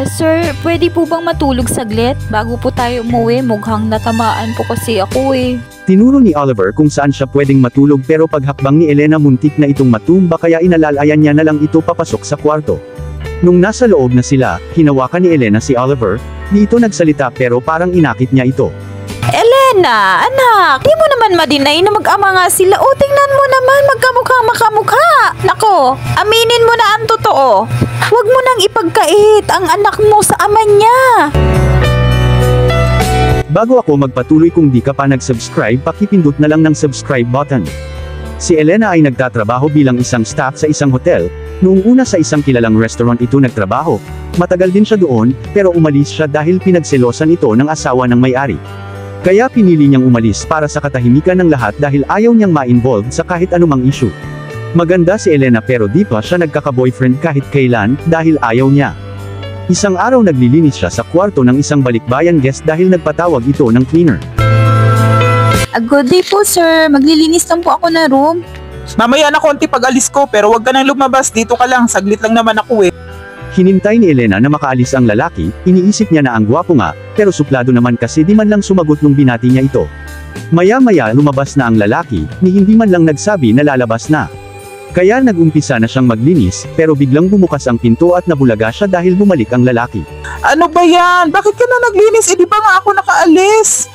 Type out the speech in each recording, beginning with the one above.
Sir, pwede po bang matulog saglit? Bago po tayo umuwi, mukhang natamaan po kasi ako eh. Tinuro ni Oliver kung saan siya pwedeng matulog pero paghakbang ni Elena muntik na itong matumba kaya inalalayan niya na lang ito papasok sa kwarto. Nung nasa loob na sila, hinawakan ni Elena si Oliver, di ito nagsalita pero parang inakit niya ito. Elena, anak, di mo naman madinay na mag-ama nga sila. O, tingnan mo naman, magkamukha. Nako, aminin mo na ang totoo. Huwag mo nang ipagkait ang anak mo sa ama niya. Bago ako magpatuloy, kung di ka pa nag-subscribe, pakipindot na lang ng subscribe button. Si Elena ay nagtatrabaho bilang isang staff sa isang hotel. Noong una sa isang kilalang restaurant ito nagtrabaho. Matagal din siya doon, pero umalis siya dahil pinagselosan ito ng asawa ng may-ari. Kaya pinili niyang umalis para sa katahimikan ng lahat dahil ayaw niyang ma-involved sa kahit anumang issue. Maganda si Elena pero di pa siya nagkaka-boyfriend kahit kailan dahil ayaw niya. Isang araw naglilinis siya sa kwarto ng isang balikbayan guest dahil nagpatawag ito ng cleaner. Good day po, sir. Maglilinis lang po ako na room. Mamaya na konti pag alis ko pero wag ka nang lumabas, dito ka lang, saglit lang naman ako eh. Hinintay ni Elena na makaalis ang lalaki, iniisip niya na ang gwapo nga, pero suplado naman kasi di man lang sumagot nung binati niya ito. Maya-maya lumabas na ang lalaki, ni hindi man lang nagsabi na lalabas na. Kaya nagumpisa na siyang maglinis, pero biglang bumukas ang pinto at nabulaga siya dahil bumalik ang lalaki. Ano ba yan? Bakit ka na naglinis? Di ba nga ako nakaalis?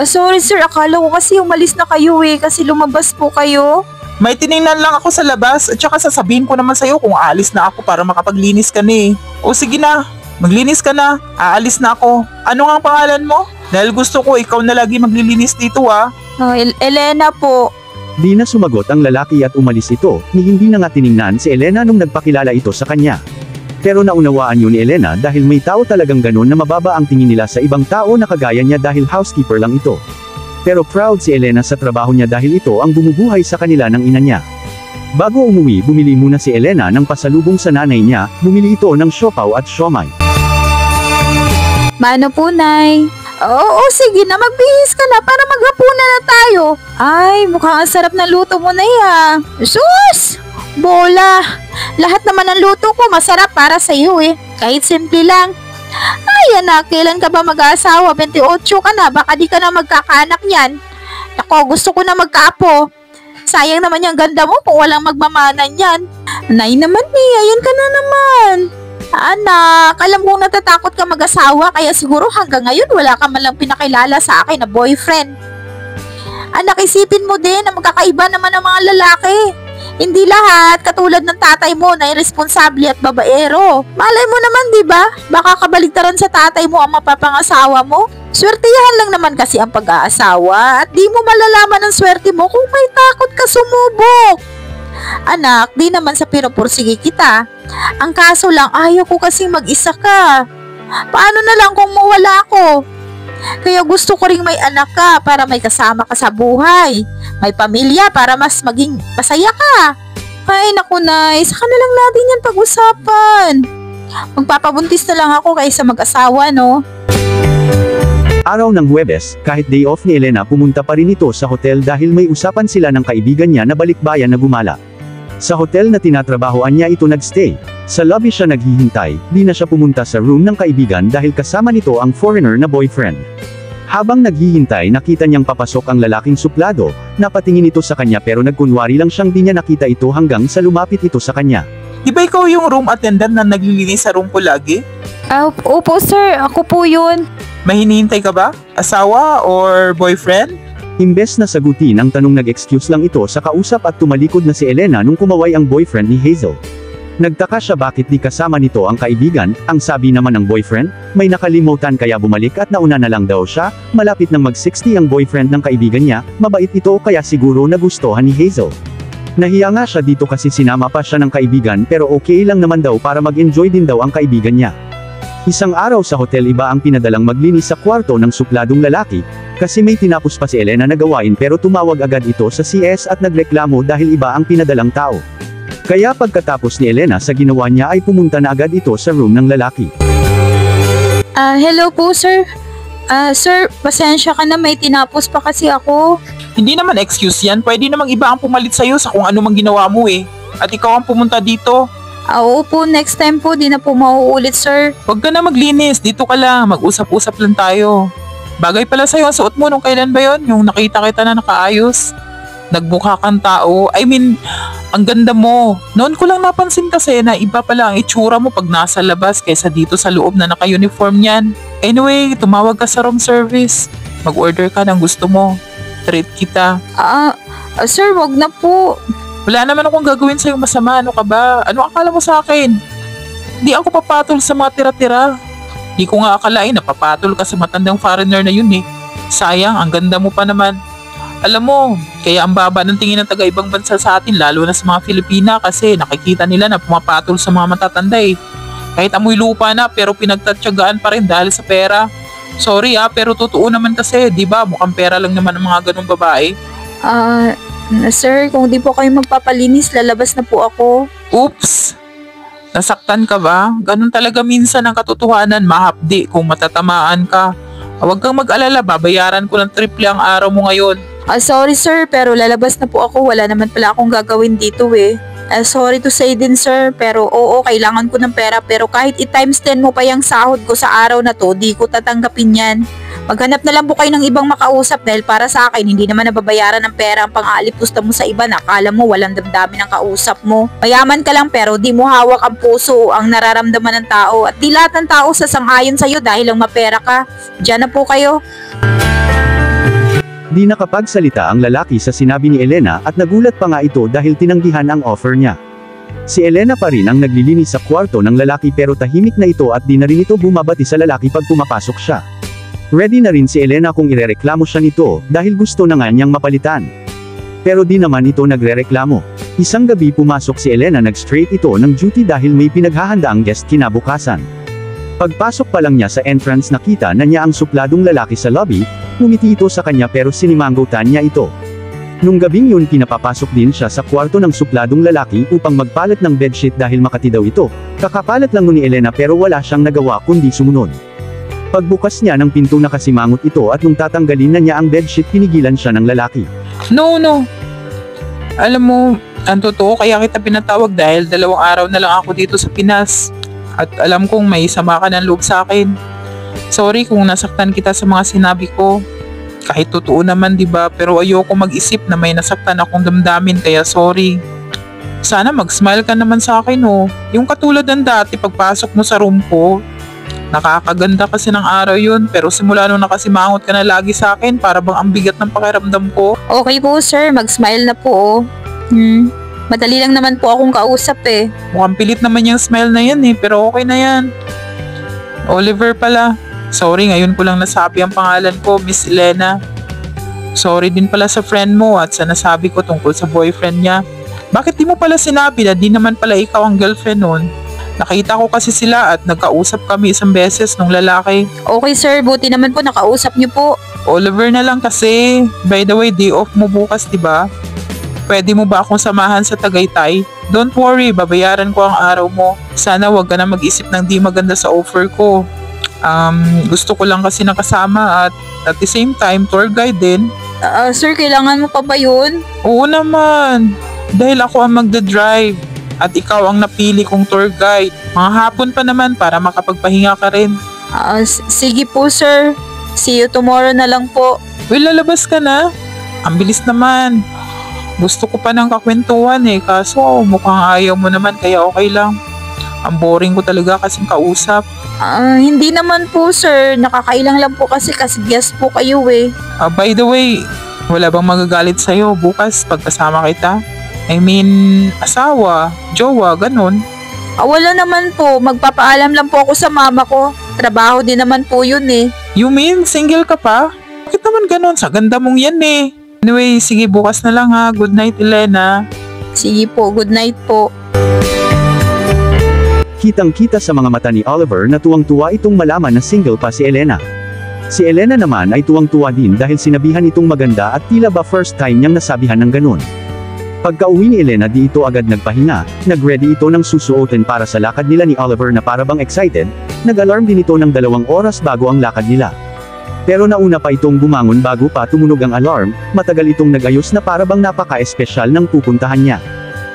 Sorry sir, akala ko kasi umalis na kayo eh, kasi lumabas po kayo. May tiningnan lang ako sa labas at saka sasabihin ko naman sa'yo kung aalis na ako para makapaglinis ka na eh. O sige na, maglinis ka na, aalis na ako. Ano nga ang pangalan mo? Dahil gusto ko ikaw na lagi maglilinis dito ah. Elena po. Di na sumagot ang lalaki at umalis ito, ni hindi na nga tiningnan si Elena nung nagpakilala ito sa kanya. Pero naunawaan yun ni Elena dahil may tao talagang ganun na mababa ang tingin nila sa ibang tao na kagaya niya dahil housekeeper lang ito. Pero proud si Elena sa trabaho niya dahil ito ang bumubuhay sa kanila ng ina niya. Bago umuwi, bumili muna si Elena ng pasalubong sa nanay niya, bumili ito ng siopaw at siomai. Mano po, Nay? Oo, sige na, magbihis ka na para maghapunan na tayo. Ay, mukhang ang sarap ng luto mo na iya. Sus! Bola! Lahat naman ng luto ko masarap para sa iyo eh. Kahit simple lang. Ay anak, kailan ka ba mag-aasawa? 28 ka na, baka di ka na magkakaanak yan. Ako, gusto ko na magkaapo. Sayang naman yung ganda mo kung walang magmamanan yan. Nay naman eh, ayan ka na naman. Anak, alam kong natatakot ka mag-asawa kaya siguro hanggang ngayon wala ka man lang pinakilala sa akin na boyfriend. Anak, isipin mo din na magkakaiba naman ang mga lalaki. Hindi lahat katulad ng tatay mo na irresponsable at babaero. Malay mo naman, di ba? Baka kabaligtaran sa tatay mo ang mapapangasawa mo. Swertiyahan lang naman kasi ang pag-aasawa at di mo malalaman ang swerte mo kung may takot ka sumubok. Anak, di naman sa pinupursige kita. Ang kaso lang, ayaw ko kasing mag-isa ka. Paano na lang kung mawala ako? Kaya gusto ko ring may anak ka para may kasama ka sa buhay. May pamilya para mas maging masaya ka. Ay naku Nay, saka na lang natin yan pag-usapan. Magpapabuntis na lang ako kaysa mag-asawa, no? Araw ng Huwebes, kahit day off ni Elena, pumunta pa rin ito sa hotel dahil may usapan sila ng kaibigan niya na balikbayan na gumala. Sa hotel na tinatrabahoan niya ito nagstay. Sa lobby siya naghihintay, di na siya pumunta sa room ng kaibigan dahil kasama nito ang foreigner na boyfriend. Habang naghihintay, nakita niyang papasok ang lalaking suplado, napatingin ito sa kanya pero nagkunwari lang siyang di niya nakita ito hanggang sa lumapit ito sa kanya. Di ba ikaw yung room attendant na naglilinis sa room ko lagi? Opo sir, ako po yun. May hinihintay ka ba? Asawa or boyfriend? Imbes na sagutin ang tanong, nag-excuse lang ito sa kausap at tumalikod na si Elena nung kumaway ang boyfriend ni Hazel. Nagtaka siya bakit di kasama nito ang kaibigan, ang sabi naman ng boyfriend, may nakalimutan kaya bumalik at nauna na lang daw siya, malapit nang mag-60 ang boyfriend ng kaibigan niya, mabait ito kaya siguro nagustuhan ni Hazel. Nahiya nga siya dito kasi sinama pa siya ng kaibigan pero okay lang naman daw para mag-enjoy din daw ang kaibigan niya. Isang araw sa hotel, iba ang pinadalang maglinis sa kwarto ng supladong lalaki, kasi may tinapos pa si Elena na gawain pero tumawag agad ito sa CS at nagreklamo dahil iba ang pinadalang tao. Kaya pagkatapos ni Elena sa ginawa niya ay pumunta na agad ito sa room ng lalaki. Hello po sir. Sir, pasensya ka na, may tinapos pa kasi ako. Hindi naman excuse yan, pwede namang iba ang pumalit sa'yo sa kung ano mang ginawa mo eh. At ikaw ang pumunta dito. Oo po, next time po, di na po mauulit, sir. Huwag ka na maglinis, dito ka lang, mag-usap-usap lang tayo. Bagay pala sa'yo ang suot mo nung kailan ba yon? Yung nakita kita na nakaayos. Nagmukha kang tao. I mean, ang ganda mo. Noon ko lang napansin kasi na iba pala ang itsura mo pag nasa labas kaysa dito sa loob na naka-uniform yan. Anyway, tumawag ka sa room service. Mag-order ka ng gusto mo. Treat kita. Sir, wag na po. Wala naman akong gagawin sa'yo masama. Ano ka ba? Ano akala mo sa akin? Hindi ako papatol sa mga tira-tira. Hindi ko nga akalain na papatol ka sa matandang foreigner na yun eh. Sayang, ang ganda mo pa naman. Alam mo, kaya ang baba ng tingin ng taga-ibang bansa sa atin, lalo na sa mga Filipina kasi nakikita nila na pumapatol sa mga matatanda eh. Kahit amoy lupa na pero pinagtatyagaan pa rin dahil sa pera. Sorry pero totoo naman kasi, di ba? Mukhang pera lang naman ang mga ganong babae. Sir, kung di po kayo magpapalinis, lalabas na po ako. Oops! Nasaktan ka ba? Ganun talaga minsan ang katotohanan, mahapdi kung matatamaan ka. Huwag kang mag-alala, babayaran ko ng triple ang araw mo ngayon. Sorry sir, pero lalabas na po ako. Wala naman pala akong gagawin dito eh. Sorry to say din sir, pero oo, kailangan ko ng pera. Pero kahit i-times 10 mo pa yung sahod ko sa araw na to, di ko tatanggapin yan. Maghanap na lang po kayo ng ibang makausap dahil para sa akin, hindi naman nababayaran ng pera ang pang-aalipusta mo sa iba na akala mo walang damdamin ang kausap mo. Mayaman ka lang pero di mo hawak ang puso, ang nararamdaman ng tao. At di lahat ng tao sasang-ayon sa'yo dahil lang mapera ka. Diyan na po kayo. Di nakapagsalita ang lalaki sa sinabi ni Elena at nagulat pa nga ito dahil tinanggihan ang offer niya. Si Elena pa rin ang naglilinis sa kwarto ng lalaki pero tahimik na ito at di na rin ito bumabati sa lalaki pag pumapasok siya. Ready na rin si Elena kung irereklamo siya nito dahil gusto na nga niyang mapalitan. Pero di naman ito nagrereklamo. Isang gabi pumasok si Elena, nag-straight ito ng duty dahil may pinaghahanda ang guest kinabukasan. Pagpasok pa lang niya sa entrance nakita na niya ang supladong lalaki sa lobby, ngumiti ito sa kanya pero sinimanggutan niya ito. Nung gabing yun pinapapasok din siya sa kwarto ng supladong lalaki upang magpalat ng bedsheet dahil makati daw ito. Kakapalat lang ni Elena pero wala siyang nagawa kundi sumunod. Pagbukas niya ng pinto nakasimangot ito at nung tatanggalin na niya ang bedsheet pinigilan siya ng lalaki. No. Alam mo, ang totoo kaya kita pinatawag dahil 2 araw na lang ako dito sa Pinas. At alam kong may sama ka ng loob sa akin. Sorry kung nasaktan kita sa mga sinabi ko. Kahit totoo naman, di ba? Pero ayoko mag-isip na may nasaktan akong damdamin kaya sorry. Sana mag-smile ka naman sa akin oh. Yung katulad ng dati pagpasok mo sa room ko. Nakakaganda kasi ng araw yun pero simula nung nakasimangot ka na lagi sa akin para bang ang bigat ng pakiramdam ko. Okay po sir, mag-smile na po. Madali lang naman po akong kausap eh. Mukhang pilit naman yung smile na yan eh pero okay na yan. Oliver pala. Sorry, ngayon ko lang nasabi ang pangalan ko, Miss Elena. Sorry din pala sa friend mo at sa nasabi ko tungkol sa boyfriend niya. Bakit di mo pala sinabi na di naman pala ikaw ang girlfriend nun? Nakita ko kasi sila at nagkausap kami isang beses nung lalaki. Okay sir, buti naman po nakausap niyo po. Oliver na lang kasi. By the way, day off mo bukas, di ba? Pwede mo ba akong samahan sa Tagaytay? Don't worry, babayaran ko ang araw mo. Sana wag ka na mag-isip ng di maganda sa offer ko. Gusto ko lang kasi nakasama at the same time, tour guide din. Sir, kailangan mo pa ba yun? Oo naman. Dahil ako ang magdadrive. At ikaw ang napili kong tour guide. Mga hapon pa naman para makapagpahinga ka rin. Sige po sir. See you tomorrow na lang po. Well, lalabas ka na. Ang bilis naman. Gusto ko pa ng kakwentuhan eh. Kaso mukhang ayaw mo naman kaya okay lang. Ang boring ko talaga kasing kausap. Hindi naman po sir. Nakakailang lang po kasi guest po kayo eh. By the way, wala bang magagalit sa'yo bukas pagkasama kita? I mean, asawa, jowa, ganun. Wala naman po. Magpapaalam lang po ako sa mama ko. Trabaho din naman po yun eh. You mean, single ka pa? Bakit naman ganun? Sa ganda mong yan eh. Anyway, sige bukas na lang ha. Good night, Elena. Sige po, good night po. Kitang-kita sa mga mata ni Oliver na tuwang-tuwa itong malaman na single pa si Elena. Si Elena naman ay tuwang-tuwa din dahil sinabihan itong maganda at tila ba first time niyang nasabihan ng ganun. Pagka-uwi ni Elena di ito agad nagpahinga, nag-ready ito ng susuotin para sa lakad nila ni Oliver na para bang excited, nag-alarm din ito ng 2 oras bago ang lakad nila. Pero nauna pa itong bumangon bago pa tumunog ang alarm, matagal itong nag-ayos na para bang napaka-espesyal ng pupuntahan niya.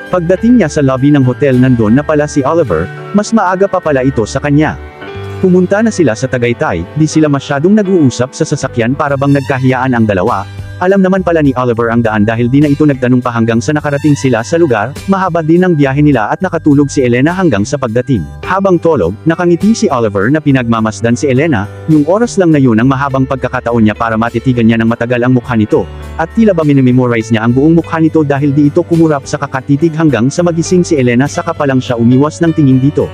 Pagdating niya sa lobby ng hotel nandun na pala si Oliver, mas maaga pa pala ito sa kanya. Pumunta na sila sa Tagaytay, di sila masyadong nag-uusap sa sasakyan para bang nagkahiyaan ang dalawa. Alam naman pala ni Oliver ang daan dahil di na ito nagtanong pa hanggang sa nakarating sila sa lugar, mahaba din ang biyahe nila at nakatulog si Elena hanggang sa pagdating. Habang tulog, nakangiti si Oliver na pinagmamasdan si Elena, yung oras lang na yun ang mahabang pagkakataon niya para matitigan niya ng matagal ang mukha nito, at tila ba minimemorize niya ang buong mukha nito dahil di ito kumurap sa kakatitig hanggang sa magising si Elena saka pa lang siya umiwas ng tingin dito.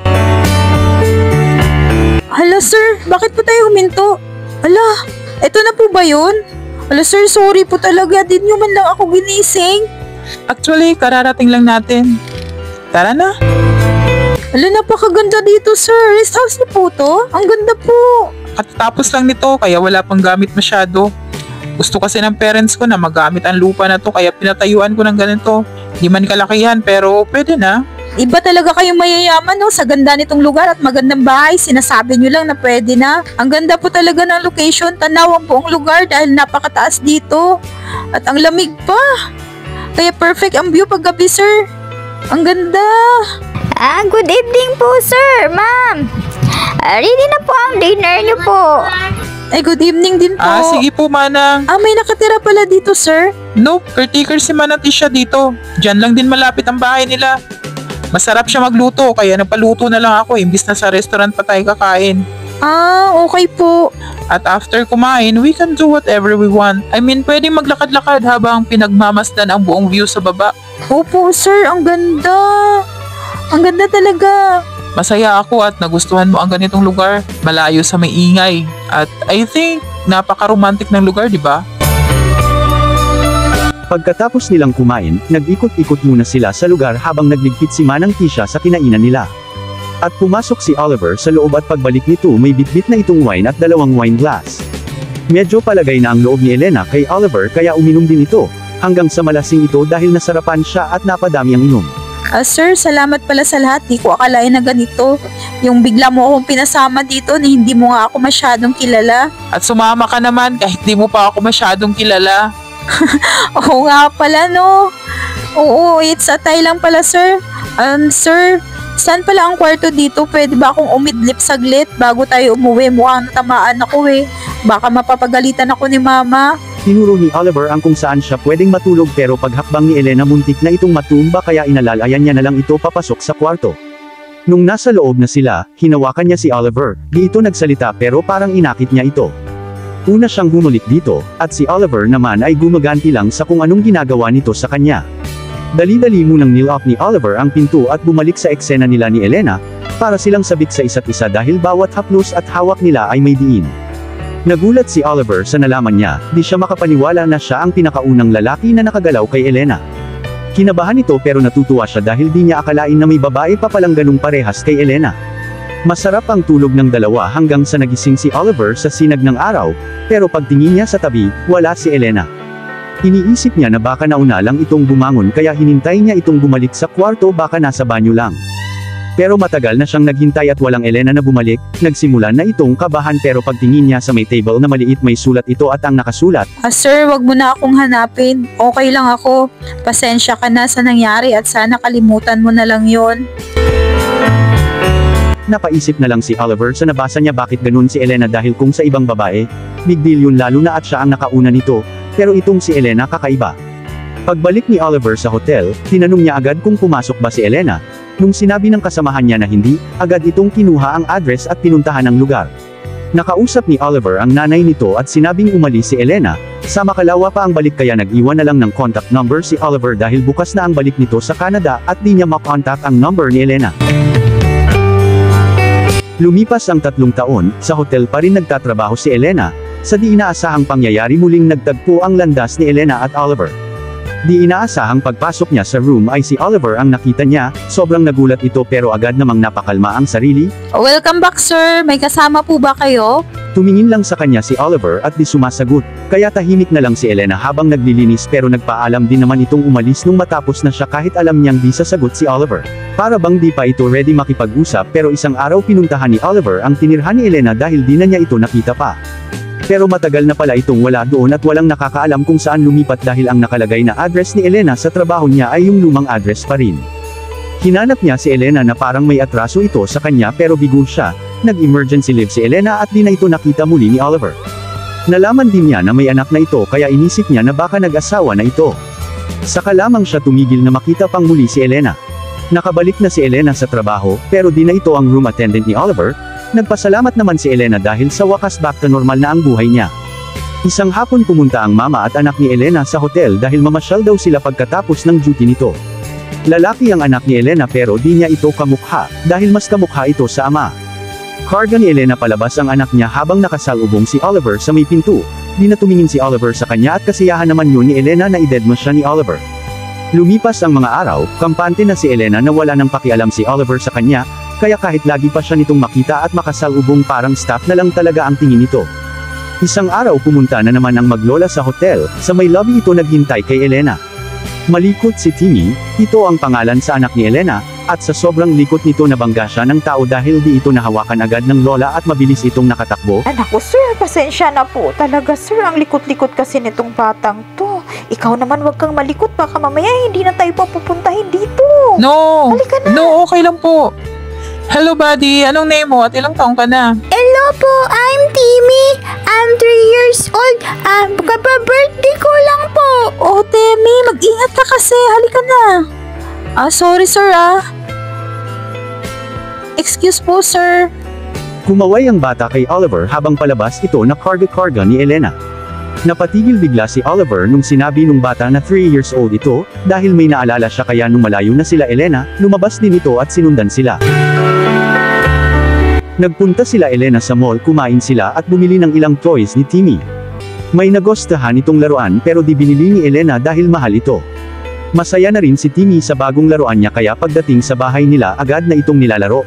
Hala sir, bakit po tayo huminto? Hala, eto na po ba yun? Hala sir, sorry po talaga, di nyo man lang ako ginising. Actually, kararating lang natin. Tara na. Hala, napakaganda dito sir, rest house niyo po to? Ang ganda po. Katatapos lang nito, kaya wala pang gamit masyado. Gusto kasi ng parents ko na magamit ang lupa na to, kaya pinatayuan ko ng ganito. Di man kalakihan, pero pwede na. Iba talaga kayong mayayaman no, sa ganda nitong lugar at magandang bahay, sinasabi nyo lang na pwede na. Ang ganda po talaga ng location, tanaw ang buong lugar dahil napakataas dito. At ang lamig pa. Kaya perfect ang view paggabi sir. Ang ganda. Good evening po, sir, ma'am. Ready na po ang dinner niyo po. Ay, good evening din po. Sige po, Manang. May nakatira pala dito sir. Nope, caretaker si Manang Tisha dito. Diyan lang din malapit ang bahay nila. Masarap siya magluto, kaya nagpaluto na lang ako, imbis na sa restaurant pa tayo kakain. Okay po. At after kumain, we can do whatever we want. I mean, pwedeng maglakad-lakad habang pinagmamasdan ang buong view sa baba. Opo sir, ang ganda. Ang ganda talaga. Masaya ako at nagustuhan mo ang ganitong lugar. Malayo sa may ingay. At I think, napaka-romantic ng lugar, di ba? Pagkatapos nilang kumain, nag-ikot-ikot muna sila sa lugar habang nagligpit si Manang Tisha sa kinainan nila. At pumasok si Oliver sa loob at pagbalik nito may bitbit na itong wine at 2 wine glass. Medyo palagay na ang loob ni Elena kay Oliver kaya uminom din ito, hanggang sa malasing ito dahil nasarapan siya at napadami ang inom. Sir, salamat pala sa lahat. Di ko akalain na ganito. Yung bigla mo akong pinasama dito na hindi mo nga ako masyadong kilala. At sumama ka naman kahit di mo pa ako masyadong kilala. Oo nga pala no. Oo, it's a tie lang pala sir. Sir, saan pala ang kwarto dito? Pwede ba akong umidlip saglit bago tayo umuwi? Mukhang natamaan ako eh. Baka mapapagalitan ako ni mama. Tinuro ni Oliver ang kung saan siya pwedeng matulog pero paghakbang ni Elena muntik na itong matumba kaya inalalayan niya na lang ito papasok sa kwarto. Nung nasa loob na sila, hinawakan niya si Oliver. Di ito nagsalita pero parang inakit niya ito. Una siyang humulit dito, at si Oliver naman ay gumaganti lang sa kung anong ginagawa nito sa kanya. Dali-dali munang nil-off ni Oliver ang pinto at bumalik sa eksena nila ni Elena, para silang sabik sa isa't isa dahil bawat haplos at hawak nila ay may diin. Nagulat si Oliver sa nalaman niya, di siya makapaniwala na siya ang pinakaunang lalaki na nakagalaw kay Elena. Kinabahan ito pero natutuwa siya dahil di niya akalain na may babae pa palang ganung parehas kay Elena. Masarap ang tulog ng dalawa hanggang sa nagising si Oliver sa sinag ng araw, pero pagtingin niya sa tabi, wala si Elena. Iniisip niya na baka nauna lang itong bumangon kaya hinintay niya itong bumalik sa kwarto baka nasa banyo lang. Pero matagal na siyang naghintay at walang Elena na bumalik, nagsimula na itong kabahan pero pagtingin niya sa may table na maliit may sulat ito at ang nakasulat. Sir, wag mo na akong hanapin. Okay lang ako. Pasensya ka na sa nangyari at sana kalimutan mo na lang yon. Napaisip na lang si Oliver sa nabasa niya bakit ganun si Elena dahil kung sa ibang babae, big deal yun lalo na at siya ang nakauna nito, pero itong si Elena kakaiba. Pagbalik ni Oliver sa hotel, tinanong niya agad kung pumasok ba si Elena. Nung sinabi ng kasamahan niya na hindi, agad itong kinuha ang address at pinuntahan ang lugar. Nakausap ni Oliver ang nanay nito at sinabing umalis si Elena, sa makalawa pa ang balik kaya nag-iwan na lang ng contact number si Oliver dahil bukas na ang balik nito sa Canada at di niya makontak ang number ni Elena. Lumipas ang 3 taon, sa hotel pa rin nagtatrabaho si Elena, sa di inaasahang pangyayari muling nagtagpo ang landas ni Elena at Oliver. Di inaasahang pagpasok niya sa room ay si Oliver ang nakita niya, sobrang nagulat ito pero agad namang napakalma ang sarili. Welcome back sir, may kasama po ba kayo? Tumingin lang sa kanya si Oliver at di sumasagot, kaya tahimik na lang si Elena habang naglilinis pero nagpaalam din naman itong umalis nung matapos na siya kahit alam niyang di sasagot si Oliver. Para bang di pa ito ready makipag-usap pero isang araw pinuntahan ni Oliver ang tinirhan ni Elena dahil di na niya ito nakita pa. Pero matagal na pala itong wala doon at walang nakakaalam kung saan lumipat dahil ang nakalagay na address ni Elena sa trabaho niya ay yung lumang address pa rin. Hinanap niya si Elena na parang may atraso ito sa kanya pero bigo siya, nag-emergency leave si Elena at di na ito nakita muli ni Oliver. Nalaman din niya na may anak na ito kaya inisip niya na baka nag-asawa na ito. Saka lamang siya tumigil na makita pang muli si Elena. Nakabalik na si Elena sa trabaho, pero di na ito ang room attendant ni Oliver. Nagpasalamat naman si Elena dahil sa wakas back to normal na ang buhay niya. Isang hapon pumunta ang mama at anak ni Elena sa hotel dahil mamasyal daw sila pagkatapos ng duty nito. Lalaki ang anak ni Elena pero di niya ito kamukha, dahil mas kamukha ito sa ama. Karga ni Elena palabas ang anak niya habang nakasalubong si Oliver sa may pinto. Di na tumingin si Oliver sa kanya at kasiyahan naman yun ni Elena na idedma siya ni Oliver. Lumipas ang mga araw, kampante na si Elena na wala nang pakialam si Oliver sa kanya, kaya kahit lagi pa siya nitong makita at makasalubong parang staff na lang talaga ang tingin nito. Isang araw pumunta na naman ang maglola sa hotel, sa may lobby ito naghintay kay Elena. Malikot si Timmy, ito ang pangalan sa anak ni Elena, at sa sobrang likot nito nabangga siya ng tao dahil di ito nahawakan agad ng lola at mabilis itong nakatakbo. Anak ko, sir, pasensya na po. Talaga, sir, ang likot-likot kasi nitong batang to. Ikaw naman wag kang malikot, baka mamaya hindi na tayo papupuntahin dito. No! Halika na. No, okay lang po. Hello buddy, anong name mo at ilang taong ka na? Hello po, I'm Timmy. I'm 3 years old. Kapa-birthday ko lang po. Oh, Temi, mag-ingat ka kasi. Halika na. Sorry, sir, Excuse po, sir. Kumaway ang bata kay Oliver habang palabas ito na karga-karga ni Elena. Napatigil bigla si Oliver nung sinabi nung bata na 3 years old ito, dahil may naalala siya kaya nung malayo na sila Elena, lumabas din ito at sinundan sila. Nagpunta sila Elena sa mall, kumain sila at bumili ng ilang toys ni Timmy. May nagustuhan itong laruan pero di binili ni Elena dahil mahal ito. Masaya na rin si Timmy sa bagong laruan niya kaya pagdating sa bahay nila agad na itong nilalaro.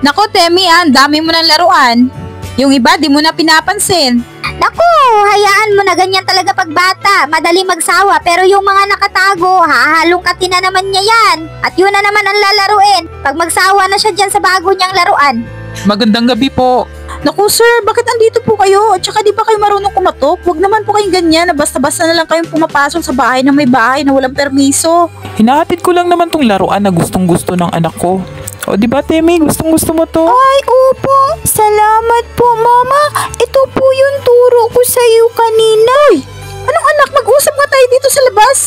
Nako, Temi, ang dami mo ng laruan. Yung iba, di mo na pinapansin. Naku, hayaan mo na ganyan talaga pag bata. Madaling magsawa, pero yung mga nakatago, hahalongkatin na naman niya yan. At yun na naman ang lalaruin. Pag magsawa na siya dyan sa bago niyang laruan. Magandang gabi po. Naku, sir, bakit andito po kayo? At saka di ba kayo marunong kumatok? Huwag naman po kayong ganyan na basta-basta na lang kayong pumapasok sa bahay na may bahay na walang permiso. Hinahatid ko lang naman tong laruan na gustong-gusto ng anak ko. O di ba Temi, gustong-gusto mo to? Ay, opo. Salamat po, Mama. Ito po yung turo ko sa iyo kanina. Uy, anong anak? Mag-usap nga tayo dito sa labas.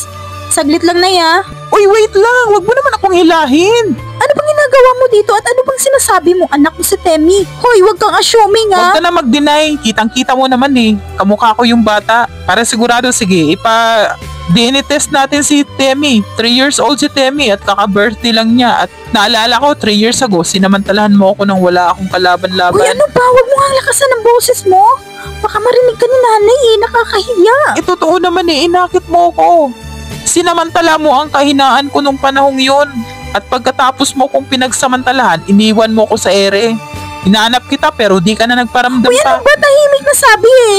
Saglit lang na ya. Uy, wait lang! Wag mo naman akong hilahin! Ano bang ginagawa mo dito at ano bang sinasabi mo anak mo si Temi? Hoy, wag kang assuming Huwag ka na mag-deny. Kitang-kita mo naman eh. Kamukha ko yung bata. Para sigurado, sige, DNA test natin si Temi. 3 years old si Temi at kaka-birthday lang niya. At naalala ko, 3 years ago, sinamantalahan mo ako nang wala akong kalaban-laban. Uy, ano ba? Wag mo nga lakasan ang boses mo. Baka marinig ka ni nanay eh, nakakahiya. Totoo naman eh, inakit mo ko. Sinamantala mo ang kahinaan ko nung panahong yun. At pagkatapos mo kong pinagsamantalahan, iniwan mo ko sa ere. Hinahanap kita pero di ka na nagparamdam Uy, pa. ano ba? Tahimik na sabi eh.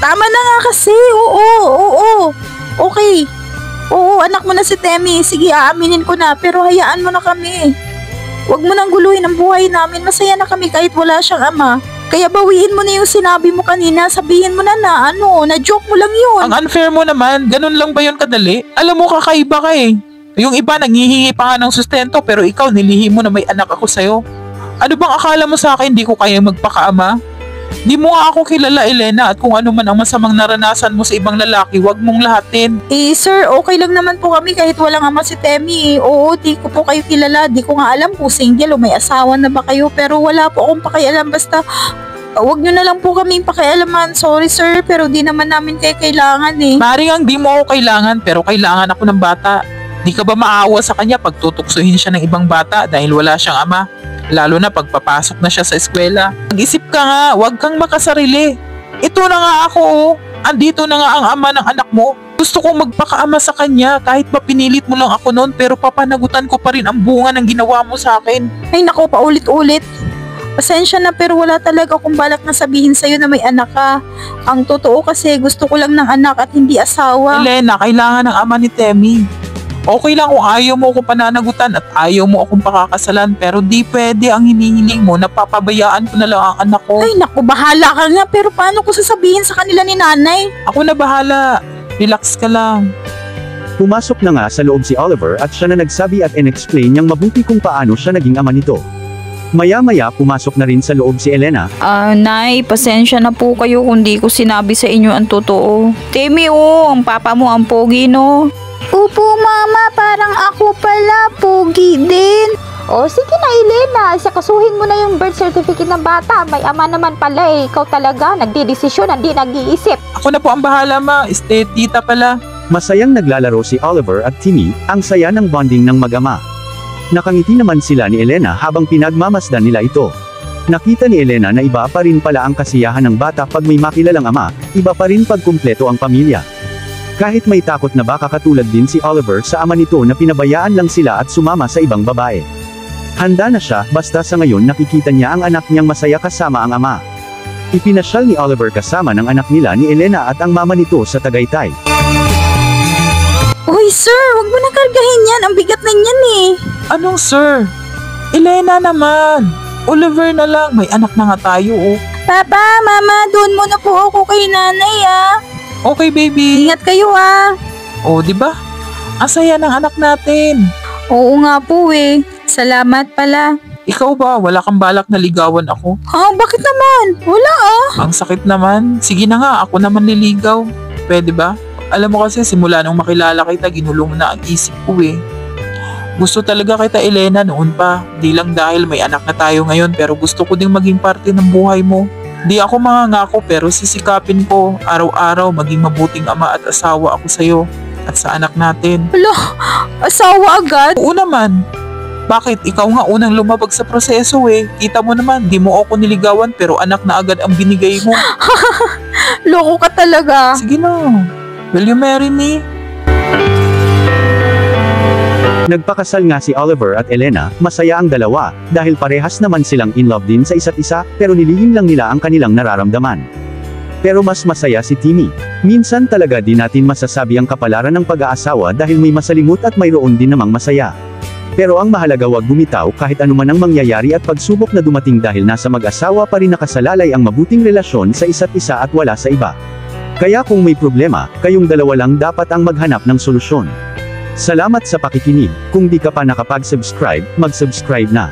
Tama na nga kasi. Oo. Okay. Oo, anak mo na si Temi. Sige, aaminin ko na. Pero hayaan mo na kami. Huwag mo nang guluhin ang buhay namin. Masaya na kami kahit wala siyang ama. Kaya bawiin mo na yung sinabi mo kanina. Sabihin mo na na joke mo lang yun. Ang unfair mo naman, ganun lang ba yun kadali? Alam mo, kakaiba ka eh. Yung iba nanghihingi pa nga ng sustento pero ikaw nilihim mo na may anak ako sa'yo. Ano bang akala mo sa akin di ko kaya magpakaama? Di mo nga ako kilala, Elena, at kung ano man ang masamang naranasan mo sa ibang lalaki, wag mong lahatin. Sir, okay lang naman po kami kahit walang ama si Temi. Oo, di ko po kayo kilala. Di ko nga alam kung single o may asawa na ba kayo. Pero wala po akong pakialam. Basta, wag nyo na lang po kaming pakialaman. Sorry, sir, pero di naman namin kayo kailangan eh. Maring ang di mo ako kailangan, pero kailangan ako ng bata. Di ka ba maawa sa kanya pag tutuksuhin siya ng ibang bata dahil wala siyang ama? Lalo na pagpapasok na siya sa eskwela. Mag-isip ka nga, wag kang makasarili. Ito na nga ako, oh. Andito na nga ang ama ng anak mo. Gusto kong magpakaama sa kanya kahit pa pinilit mo lang ako noon pero papanagutan ko pa rin ang bunga ng ginawa mo sa akin. Ay nako, paulit-ulit. Pasensya na pero wala talaga akong balak na sabihin sa'yo na may anak ka. Ang totoo kasi gusto ko lang ng anak at hindi asawa. Elena, kailangan ng ama ni Temi. Okay lang kung ayaw mo akong pananagutan at ayaw mo akong pakakasalan, pero di pwede ang hinihiling mo na papabayaan ko na lang ang anak ko. Ay naku, bahala ka nga, pero paano ko sasabihin sa kanila ni nanay? Ako na bahala. Relax ka lang. Pumasok na nga sa loob si Oliver at siya na nagsabi at in-explain niyang mabuti kung paano siya naging ama nito. Maya-maya pumasok na rin sa loob si Elena. Nay, pasensya na po kayo kung di ko sinabi sa inyo ang totoo. Timmy, ang papa mo ang pogi, no? Opo, Mama, parang ako pala, pogi din. O sige na, Elena, sakasuhin mo na yung birth certificate ng bata. May ama naman pala eh. Ikaw talaga, nagdidesisyon, hindi nag-iisip. Ako na po ang bahala, ma. Tita pala. Masayang naglalaro si Oliver at Timmy, ang saya ng bonding ng mag-ama. Nakangiti naman sila ni Elena habang pinagmamasdan nila ito. Nakita ni Elena na iba pa rin pala ang kasiyahan ng bata pag may makilalang ama, iba pa rin pag kumpleto ang pamilya. Kahit may takot na baka katulad din si Oliver sa ama nito na pinabayaan lang sila at sumama sa ibang babae. Handa na siya, basta sa ngayon nakikita niya ang anak niyang masaya kasama ang ama. Ipinasyal ni Oliver kasama ng anak nila ni Elena at ang mama nito sa Tagaytay. Uy, sir, wag mo na kargahin yan. Ang bigat na yan eh. Anong sir? Elena naman. Oliver na lang. May anak na nga tayo, oh. Papa, mama, doon muna po ako kay nanay ah. Okay, baby. Ingat kayo ah. Oh, di ba? Ang saya ng anak natin. Oo nga po eh. Salamat pala. Ikaw ba, wala kang balak na ligawan ako? Bakit naman? Wala ah. Ang sakit naman. Sige na nga, ako naman niligaw. Pwede ba? Alam mo kasi, simula nung makilala kita, ginulong na ang isip ko eh. Gusto talaga kita, Elena, noon pa. Di lang dahil may anak na tayo ngayon, pero gusto ko ding maging parte ng buhay mo. Di ako mangangako, pero sisikapin ko araw-araw maging mabuting ama at asawa ako sa'yo at sa anak natin. Wala, asawa agad? Oo naman. Bakit? Ikaw nga unang lumabag sa proseso eh. Kita mo naman, di mo ako niligawan pero anak na agad ang binigay mo. Loko ka talaga. Sige na. Will you marry me? Nagpakasal nga si Oliver at Elena, masaya ang dalawa, dahil parehas naman silang in love din sa isa't isa, pero nilihim lang nila ang kanilang nararamdaman. Pero mas masaya si Timmy. Minsan talaga di natin masasabi ang kapalaran ng pag-aasawa dahil may masalimut at mayroon din namang masaya. Pero ang mahalaga wag bumitaw kahit anuman ang mangyayari at pagsubok na dumating dahil nasa mag-asawa pa rin nakasalalay ang mabuting relasyon sa isa't isa at wala sa iba. Kaya kung may problema, kayong dalawa lang dapat ang maghanap ng solusyon. Salamat sa pakikinig. Kung di ka pa nakapag-subscribe, mag-subscribe na.